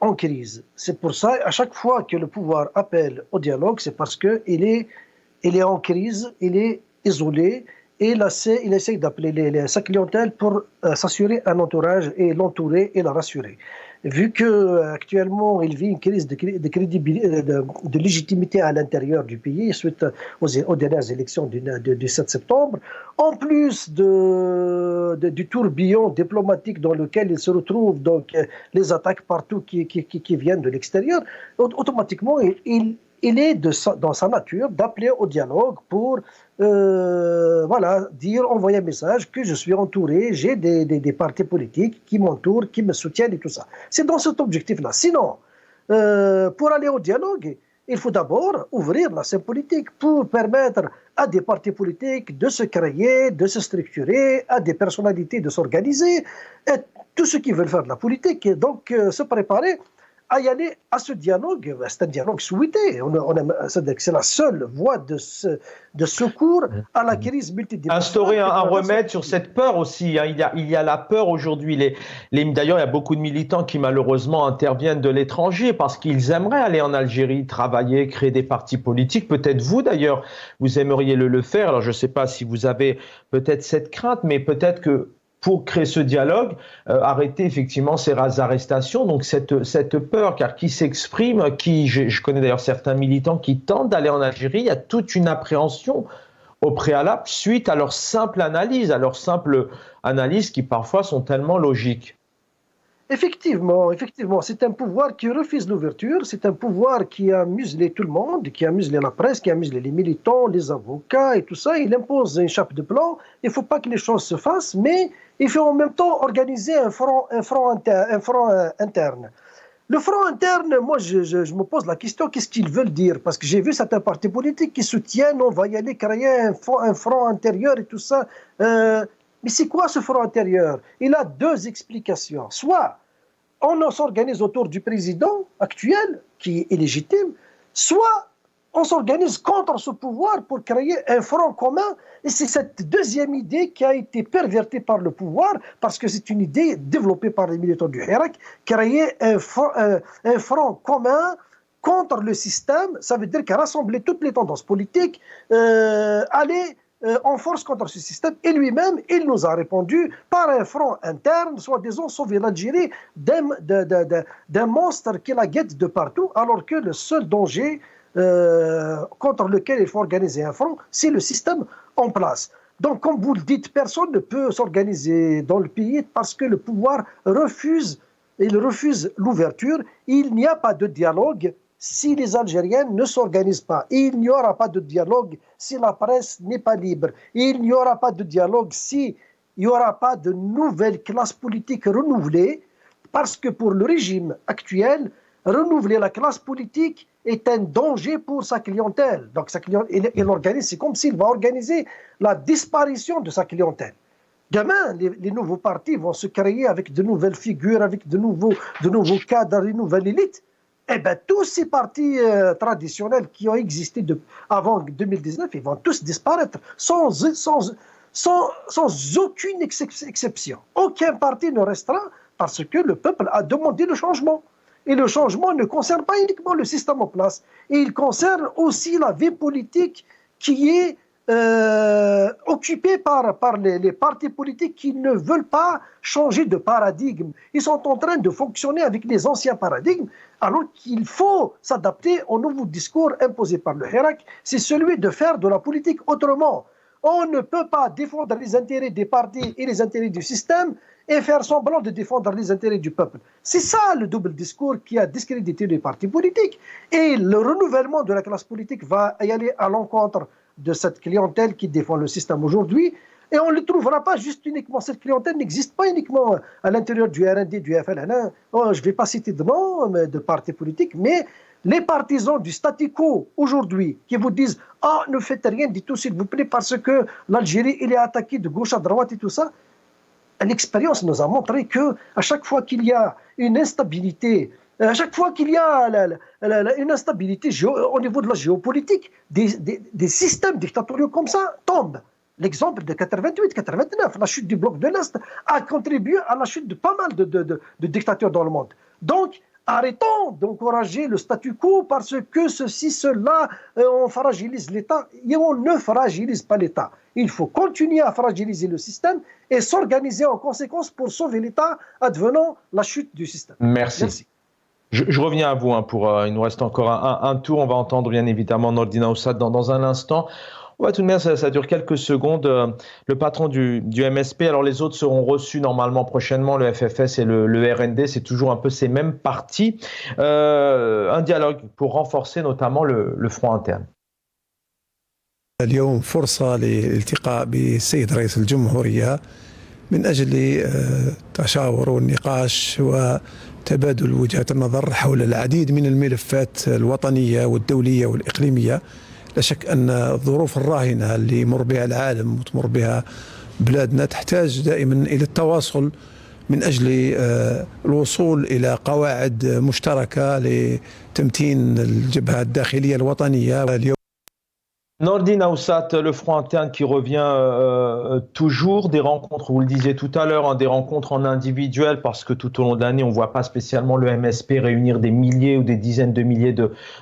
Speaker 4: en crise. C'est pour ça, à chaque fois que le pouvoir appelle au dialogue, c'est parce qu'il est en crise, il est isolé, et il essaie d'appeler sa clientèle pour s'assurer un entourage et l'entourer et la rassurer. Vu qu'actuellement il vit une crise de légitimité à l'intérieur du pays suite aux dernières élections du 7 septembre, en plus du tourbillon diplomatique dans lequel il se retrouve, donc les attaques partout qui viennent de l'extérieur, automatiquement il est dans sa nature d'appeler au dialogue pour envoyer un message que je suis entouré, j'ai des partis politiques qui m'entourent, qui me soutiennent et tout ça. C'est dans cet objectif-là. Sinon, pour aller au dialogue, il faut d'abord ouvrir la scène politique pour permettre à des partis politiques de se créer, de se structurer, à des personnalités de s'organiser, et tous ceux qui veulent faire de la politique, et donc se préparer à y aller à ce dialogue. C'est un dialogue souhaité. C'est la seule voie de secours à la crise multidimensionnelle.
Speaker 1: Instaurer un remède sur cette peur aussi. Il y a la peur aujourd'hui. D'ailleurs, il y a beaucoup de militants qui malheureusement interviennent de l'étranger parce qu'ils aimeraient aller en Algérie, travailler, créer des partis politiques. Peut-être vous d'ailleurs, vous aimeriez le faire. Alors je ne sais pas si vous avez peut-être cette crainte, mais peut-être que pour créer ce dialogue, arrêter effectivement ces arrestations, donc cette peur, car qui s'exprime, je connais d'ailleurs certains militants qui tentent d'aller en Algérie, il y a toute une appréhension au préalable suite à leur simple analyse qui parfois sont tellement logiques.
Speaker 4: Effectivement, c'est un pouvoir qui refuse l'ouverture, c'est un pouvoir qui a muselé tout le monde, qui a muselé la presse, qui a muselé les militants, les avocats et tout ça. Il impose une chape de plomb. Il ne faut pas que les choses se fassent, mais il faut en même temps organiser un front interne. Le front interne, moi, je me pose la question, qu'est-ce qu'ils veulent dire? Parce que j'ai vu certains partis politiques qui soutiennent, on va y aller créer un front intérieur et tout ça. Mais c'est quoi ce front intérieur? Il a deux explications. Soit on s'organise autour du président actuel, qui est illégitime, soit on s'organise contre ce pouvoir pour créer un front commun. Et c'est cette deuxième idée qui a été pervertie par le pouvoir, parce que c'est une idée développée par les militants du Hirak, créer un front commun contre le système. Ça veut dire qu'à rassembler toutes les tendances politiques, aller en force contre ce système. Et lui-même, il nous a répondu par un front interne, soi-disant sauver l'Algérie d'un monstre qui la guette de partout, alors que le seul danger contre lequel il faut organiser un front, c'est le système en place. Donc, comme vous le dites, personne ne peut s'organiser dans le pays parce que le pouvoir refuse l'ouverture. Il n'y a pas de dialogue si les Algériens ne s'organisent pas. Il n'y aura pas de dialogue si la presse n'est pas libre. Il n'y aura pas de dialogue si il n'y aura pas de nouvelle classe politique renouvelée, parce que pour le régime actuel, renouveler la classe politique est un danger pour sa clientèle. Donc, il organise, c'est comme s'il va organiser la disparition de sa clientèle. Demain, les nouveaux partis vont se créer avec de nouvelles figures, avec de nouveaux cadres, une nouvelle élite. Eh bien, tous ces partis traditionnels qui ont existé avant 2019, ils vont tous disparaître sans aucune exception. Aucun parti ne restera parce que le peuple a demandé le changement. Et le changement ne concerne pas uniquement le système en place, et il concerne aussi la vie politique qui est occupée par les partis politiques qui ne veulent pas changer de paradigme. Ils sont en train de fonctionner avec les anciens paradigmes, alors qu'il faut s'adapter au nouveau discours imposé par le Hirak, c'est celui de faire de la politique autrement. On ne peut pas défendre les intérêts des partis et les intérêts du système et faire semblant de défendre les intérêts du peuple. C'est ça le double discours qui a discrédité les partis politiques. Et le renouvellement de la classe politique va y aller à l'encontre de cette clientèle qui défend le système aujourd'hui. Et on ne le trouvera pas juste uniquement. Cette clientèle n'existe pas uniquement à l'intérieur du RND, du FLN. Je ne vais pas citer de nom de partis politiques, mais les partisans du statu quo aujourd'hui qui vous disent « Ah, ne faites rien du tout, s'il vous plaît, parce que l'Algérie, il est attaqué de gauche à droite et tout ça », l'expérience nous a montré qu'à chaque fois qu'il y a une instabilité, à chaque fois qu'il y a une instabilité au niveau de la géopolitique, des systèmes dictatoriaux comme ça tombent. L'exemple de 88-89, la chute du bloc de l'Est, a contribué à la chute de pas mal de dictatures dans le monde. Donc, arrêtons d'encourager le statu quo parce que ceci, cela, on fragilise l'État et on ne fragilise pas l'État. Il faut continuer à fragiliser le système et s'organiser en conséquence pour sauver l'État advenant la chute du système.
Speaker 1: Merci. Je reviens à vous. Il nous reste encore un tour. On va entendre bien évidemment Nordine Aoussad dans un instant. Ouais, tout de même, ça dure quelques secondes. Le patron du MSP, alors les autres seront reçus normalement prochainement, le FFS et le RND, c'est toujours un peu ces mêmes partis. Un dialogue pour renforcer notamment le front interne.
Speaker 6: اليوم فرصة للالتقاء بالسيد رئيس الجمهورية من أجل التشاور والنقاش وتبادل وجهات النظر حول العديد من الملفات الوطنية والدولية والإقليمية. لا شك أن الظروف الراهنة اللي يمر بها العالم وتمر بها بلادنا تحتاج دائما إلى التواصل من أجل الوصول إلى قواعد مشتركة لتمتين الجبهة الداخلية الوطنية.
Speaker 1: Nordine Aoussad, le front interne qui revient toujours, des rencontres, vous le disiez tout à l'heure, des rencontres en individuel, parce que tout au long de l'année, on ne voit pas spécialement le MSP réunir des milliers ou des dizaines de milliers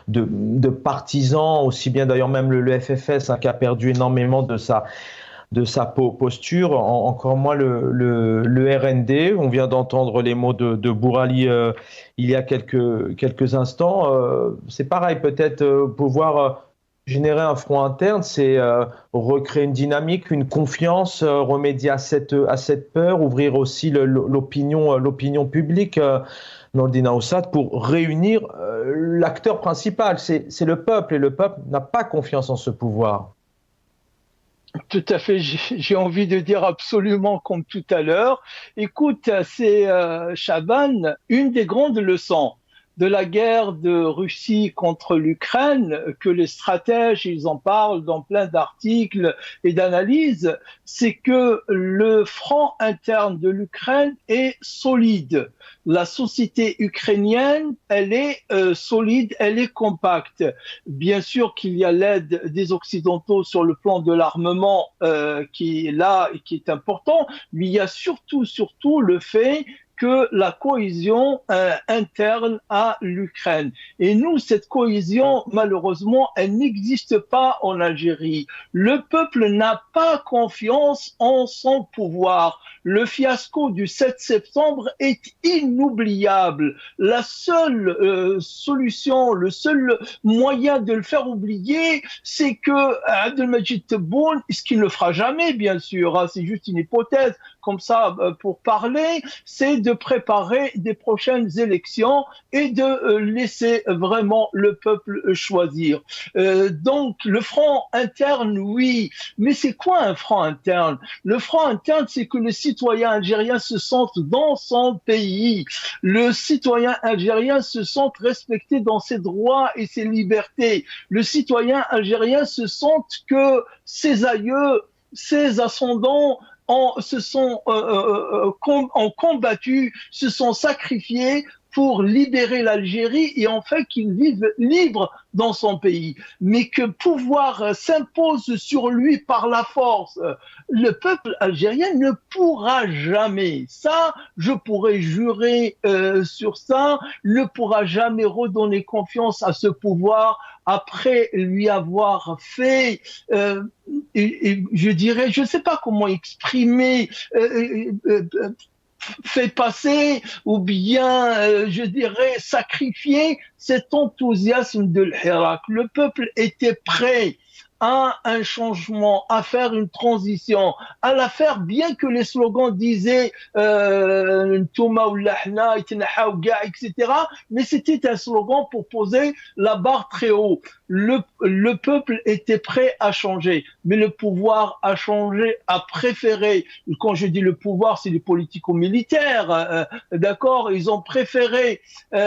Speaker 1: de partisans, aussi bien d'ailleurs même le FFS qui a perdu énormément de sa posture, encore moins le RND. On vient d'entendre les mots de Bourali il y a quelques instants. C'est pareil, peut-être pouvoir générer un front interne, c'est recréer une dynamique, une confiance, remédier à cette peur, ouvrir aussi l'opinion publique, Nordine Aoussad, pour réunir l'acteur principal. C'est le peuple, et le peuple n'a pas confiance en ce pouvoir.
Speaker 2: Tout à fait, j'ai envie de dire absolument comme tout à l'heure. Écoute, c'est Chaban, une des grandes leçons de la guerre de Russie contre l'Ukraine, que les stratèges, ils en parlent dans plein d'articles et d'analyses, c'est que le front interne de l'Ukraine est solide. La société ukrainienne, elle est solide, elle est compacte. Bien sûr qu'il y a l'aide des Occidentaux sur le plan de l'armement qui est là et qui est important, mais il y a surtout le fait que la cohésion interne à l'Ukraine. Et nous, cette cohésion, malheureusement, elle n'existe pas en Algérie. Le peuple n'a pas confiance en son pouvoir. Le fiasco du 7 septembre est inoubliable. La seule solution, le seul moyen de le faire oublier, c'est que Abdelmajid Tebboune, ce qu'il ne fera jamais, bien sûr, hein, c'est juste une hypothèse, comme ça, pour parler, c'est de préparer des prochaines élections et de laisser vraiment le peuple choisir. Donc, le front interne, oui, mais c'est quoi un front interne? Le front interne, c'est que le citoyen algérien se sente dans son pays. Le citoyen algérien se sente respecté dans ses droits et ses libertés. Le citoyen algérien se sente que ses aïeux, ses ascendants ont combattu, se sont sacrifiés pour libérer l'Algérie et en fait qu'ils vivent libres dans son pays. Mais que pouvoir s'impose sur lui par la force, le peuple algérien ne pourra jamais, ça je pourrais jurer sur ça, ne pourra jamais redonner confiance à ce pouvoir après lui avoir fait, je dirais, je ne sais pas comment exprimer, fait passer ou bien, je dirais, sacrifier cet enthousiasme de l'Hirak. Le peuple était prêt à un changement, à faire une transition, à la faire, bien que les slogans disaient Ntouma ou Lahna, etc. Mais c'était un slogan pour poser la barre très haut. Le peuple était prêt à changer, mais le pouvoir a changé, a préféré, quand je dis le pouvoir, c'est les politico-militaires, d'accord, ils ont préféré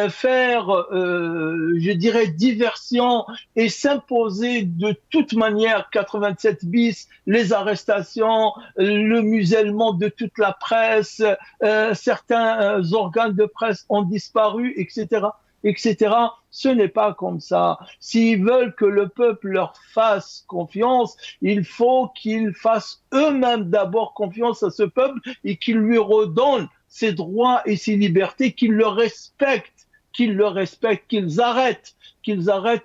Speaker 2: faire, je dirais, diversion et s'imposer de toute manière 87 bis, les arrestations, le musellement de toute la presse, certains organes de presse ont disparu, etc. Ce n'est pas comme ça. S'ils veulent que le peuple leur fasse confiance, il faut qu'ils fassent eux-mêmes d'abord confiance à ce peuple et qu'ils lui redonnent ses droits et ses libertés, qu'ils le respectent, qu'ils arrêtent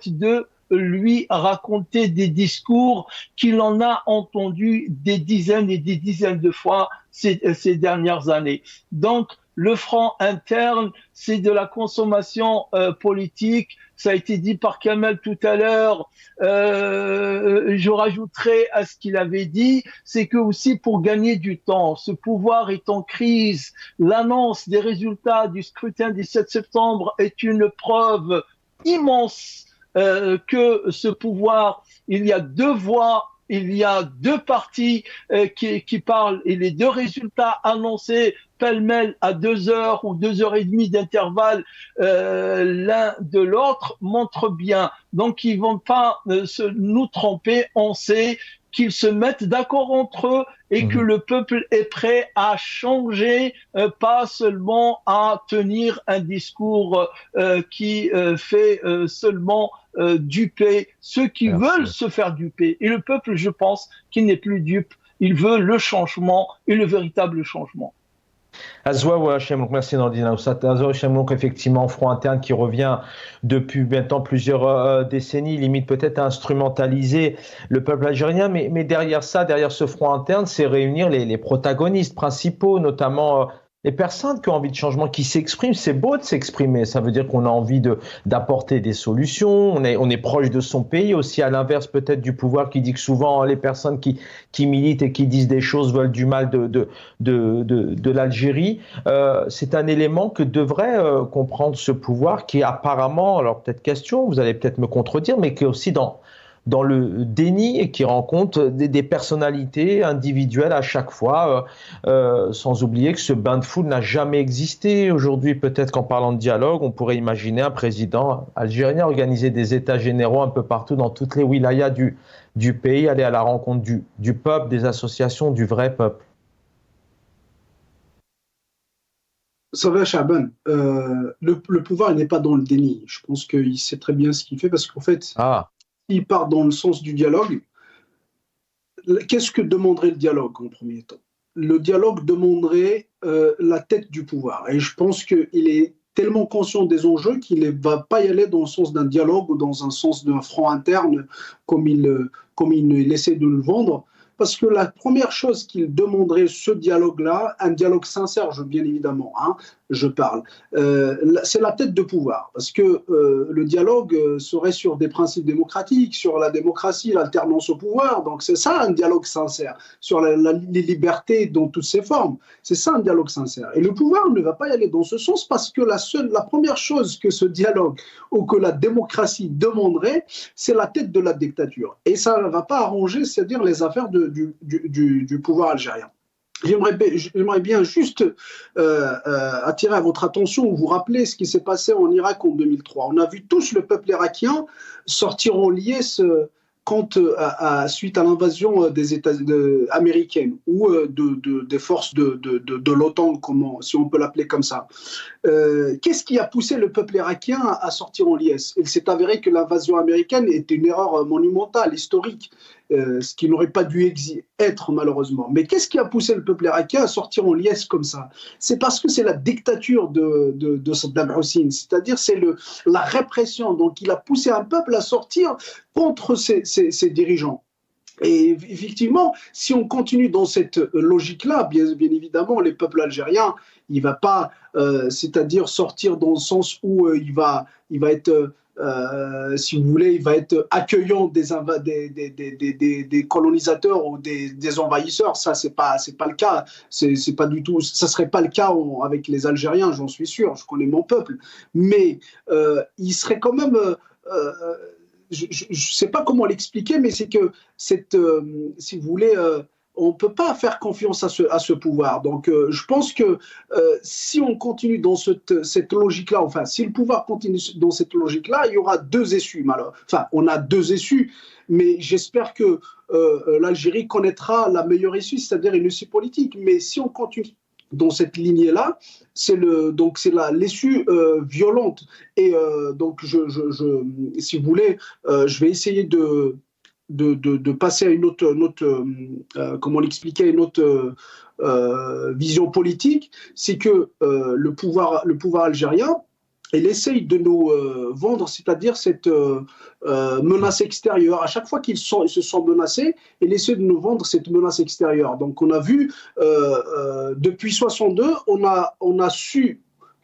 Speaker 2: de lui raconter des discours qu'il en a entendus des dizaines et des dizaines de fois ces dernières années. Donc, le front interne, c'est de la consommation politique. Ça a été dit par Kamel tout à l'heure. Je rajouterai à ce qu'il avait dit, c'est que aussi pour gagner du temps, ce pouvoir est en crise. L'annonce des résultats du scrutin du 7 septembre est une preuve immense que ce pouvoir, il y a deux voix, il y a deux partis qui parlent et les deux résultats annoncés pêle-mêle à 2 heures ou 2 heures et demie d'intervalle l'un de l'autre montrent bien. Donc ils vont pas nous tromper, on sait qu'ils se mettent d'accord entre eux et que le peuple est prêt à changer, pas seulement à tenir un discours qui fait seulement duper ceux qui veulent se faire duper. Et le peuple, je pense, qu'il n'est plus dupe. Il veut le changement et le véritable changement.
Speaker 1: Azwa Chemlouk, merci Nordine Aoussat. Azwa Chemlouk, effectivement, front interne qui revient depuis maintenant plusieurs décennies, limite peut-être à instrumentaliser le peuple algérien, mais derrière ça, derrière ce front interne, c'est réunir les protagonistes principaux, notamment les personnes qui ont envie de changement, qui s'expriment. C'est beau de s'exprimer, ça veut dire qu'on a envie d'apporter des solutions, on est proche de son pays, aussi à l'inverse peut-être du pouvoir qui dit que souvent les personnes qui militent et qui disent des choses veulent du mal de l'Algérie. C'est un élément que devrait comprendre ce pouvoir qui apparemment, alors peut-être question, vous allez peut-être me contredire, mais qui est aussi dans dans le déni et qui rend compte des personnalités individuelles à chaque fois, sans oublier que ce bain de foule n'a jamais existé. Aujourd'hui, peut-être qu'en parlant de dialogue, on pourrait imaginer un président algérien organiser des états généraux un peu partout dans toutes les wilayas du pays, aller à la rencontre du peuple, des associations, du vrai peuple.
Speaker 3: Ça va, Chaban. Le pouvoir n'est pas dans le déni. Je pense qu'il sait très bien ce qu'il fait parce qu'en fait, il part dans le sens du dialogue. Qu'est-ce que demanderait le dialogue en premier temps? Le dialogue demanderait la tête du pouvoir. Et je pense qu'il est tellement conscient des enjeux qu'il ne va pas y aller dans le sens d'un dialogue ou dans un sens d'un front interne comme il essaie de le vendre. Parce que la première chose qu'il demanderait, ce dialogue-là, un dialogue sincère, bien évidemment, je parle, c'est la tête de pouvoir. Parce que le dialogue serait sur des principes démocratiques, sur la démocratie, l'alternance au pouvoir. Donc c'est ça un dialogue sincère, sur les libertés dans toutes ses formes. C'est ça un dialogue sincère. Et le pouvoir ne va pas y aller dans ce sens parce que la première chose que ce dialogue ou que la démocratie demanderait, c'est la tête de la dictature. Et ça ne va pas arranger, c'est-à-dire les affaires du pouvoir algérien. J'aimerais bien juste attirer à votre attention ou vous rappeler ce qui s'est passé en Irak en 2003. On a vu tous le peuple irakien sortir en liesse suite à l'invasion des États américaines ou des forces de l'OTAN, si on peut l'appeler comme ça. Qu'est-ce qui a poussé le peuple irakien à sortir en liesse? Il s'est avéré que l'invasion américaine était une erreur monumentale, historique, ce qui n'aurait pas dû être malheureusement. Mais qu'est-ce qui a poussé le peuple irakien à sortir en liesse comme ça? C'est parce que c'est la dictature de Saddam Hussein, c'est-à-dire c'est la répression. Donc il a poussé un peuple à sortir contre ses dirigeants. Et effectivement, si on continue dans cette logique-là, bien évidemment, les peuples algériens, il ne va pas, c'est-à-dire sortir dans le sens où il va être, si vous voulez, il va être accueillant des colonisateurs ou des envahisseurs. Ça, c'est pas le cas. C'est pas du tout. Ça serait pas le cas avec les Algériens, j'en suis sûr. Je connais mon peuple, mais il serait quand même. Je ne sais pas comment l'expliquer, mais c'est que si vous voulez, on ne peut pas faire confiance à ce pouvoir. Donc, je pense que si on continue dans cette logique-là, enfin, si le pouvoir continue dans cette logique-là, il y aura deux issues. Enfin, on a deux issues, mais j'espère que l'Algérie connaîtra la meilleure issue, c'est-à-dire une issue politique. Mais si on continue dans cette lignée-là, c'est l'issue violente. Et donc, si vous voulez, je vais essayer de passer à une autre comment l'expliquer, une autre vision politique. C'est que le pouvoir algérien, il essaye de nous vendre, c'est-à-dire cette menace extérieure. À chaque fois qu'ils se sont menacés, il essaie de nous vendre cette menace extérieure. Donc on a vu, depuis 62, on a su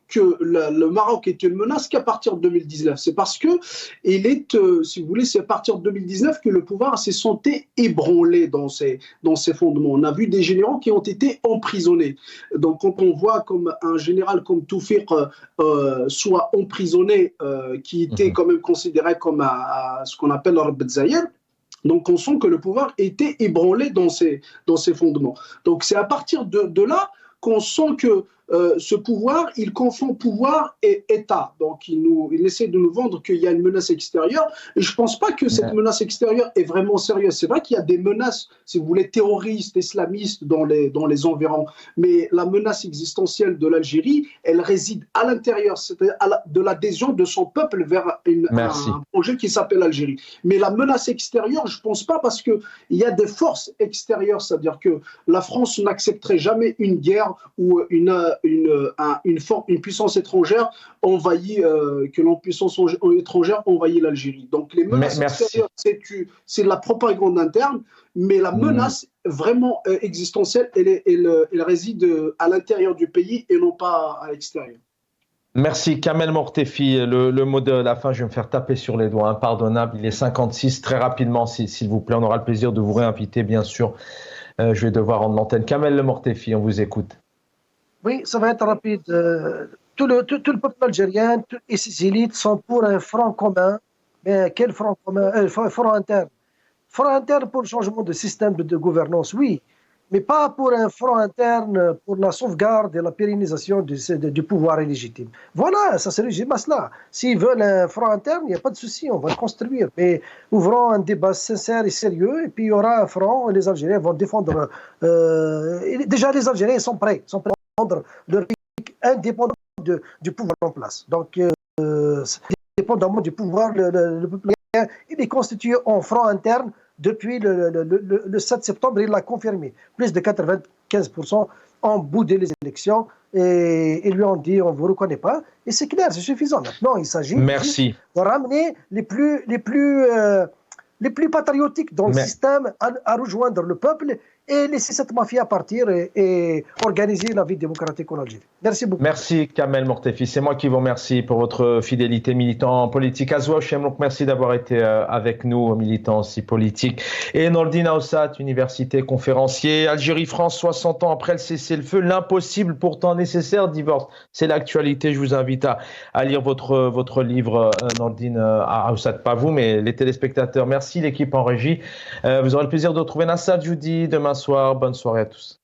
Speaker 3: que le Maroc est une menace qu'à partir de 2019. C'est parce que si vous voulez, c'est à partir de 2019 que le pouvoir s'est senti ébranlé dans ses fondements. On a vu des généraux qui ont été emprisonnés. Donc quand on voit comme un général comme Toufiq soit emprisonné, qui était quand même considéré comme ce qu'on appelle le Rabat Zahir, donc on sent que le pouvoir était ébranlé dans ses fondements. Donc c'est à partir de là qu'on sent que ce pouvoir, il confond pouvoir et État. Donc, il essaie de nous vendre qu'il y a une menace extérieure. Et je ne pense pas que cette menace extérieure est vraiment sérieuse. C'est vrai qu'il y a des menaces, si vous voulez, terroristes, islamistes dans les environs. Mais la menace existentielle de l'Algérie, elle réside à l'intérieur, c'est-à-dire de l'adhésion de son peuple vers un projet qui s'appelle Algérie. Mais la menace extérieure, je ne pense pas, parce qu'il y a des forces extérieures. C'est-à-dire que la France n'accepterait jamais une guerre ou une puissance étrangère puissance étrangère envahit l'Algérie. Donc les menaces extérieures, c'est de la propagande interne, mais la menace vraiment existentielle, elle réside à l'intérieur du pays et non pas à l'extérieur.
Speaker 1: Merci Kamel Mortefi. Le mot de la fin, je vais me faire taper sur les doigts, impardonnable. Il est 56, très rapidement, s'il vous plaît. On aura le plaisir de vous réinviter, bien sûr. Je vais devoir rendre l'antenne. Kamel Mortefi, on vous écoute.
Speaker 4: Oui, ça va être rapide. Tout le peuple algérien et ses élites sont pour un front commun, Mais quel front commun, front interne? Front interne pour le changement de système de gouvernance, oui, mais pas pour un front interne pour la sauvegarde et la pérennisation du pouvoir illégitime. Voilà, ça c'est le masla. S'ils veulent un front interne, il n'y a pas de souci, on va le construire. Mais ouvrons un débat sincère et sérieux, et puis il y aura un front, et les Algériens vont défendre. Déjà, les Algériens sont prêts à défendre leur pays indépendant du pouvoir en place. Donc, dépendamment du pouvoir, le peuple, il est constitué en front interne. Depuis le 7 septembre, il l'a confirmé. Plus de 95% ont boudé les élections et ils lui ont dit on ne vous reconnaît pas. Et c'est clair, c'est suffisant. Maintenant, il s'agit de ramener les plus patriotiques dans le système à rejoindre le peuple et laisser cette mafia partir et organiser la vie démocratique en Algérie. Merci beaucoup.
Speaker 1: Merci Kamel Mortefi. C'est moi qui vous remercie pour votre fidélité militant politique. Azwa Chemlouk, merci d'avoir été avec nous, militant aussi politique. Et Nordine Aoussat, université, conférencier. Algérie-France, 60 ans après le cessez-le-feu. L'impossible pourtant nécessaire divorce. C'est l'actualité. Je vous invite à lire votre livre, Nordine Aoussat. Pas vous, mais les téléspectateurs. Merci l'équipe en régie. Vous aurez le plaisir de retrouver Nassad jeudi, demain soir. Bonne soirée à tous.